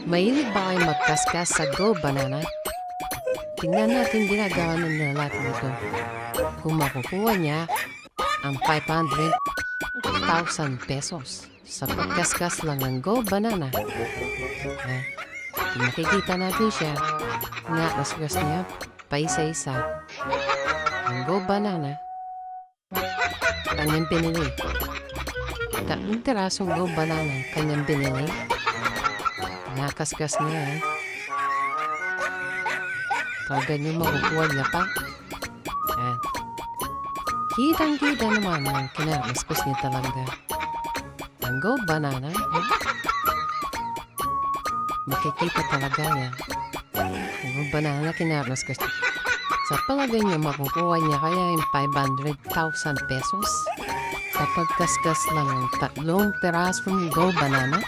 Mahilig ba kayo magkaskas sa Go Banana? Tingnan natin ginagawa ng lalaki nito. Kung makukuha niya ang 500,000 pesos sa pagkaskas lang ng Go Banana. Kung makikita natin siya, nakaskas niya pa isa-isa ang Go Banana. Kanyang pinili. Tatlong tirasong Go Banana kanyang pinili. Nakaskas niya. Pag ganyan makukuha niya pa. Yan. Kitang-kita naman ang kinakaskas niya talaga. Ang Go Banana. Makikita talaga niya. Ang Go Banana kinakaskas niya. Sa palagay niya makukuha niya kaya yung 500,000 pesos. Sa pagkaskas lang ng tatlong pirasong Go Banana.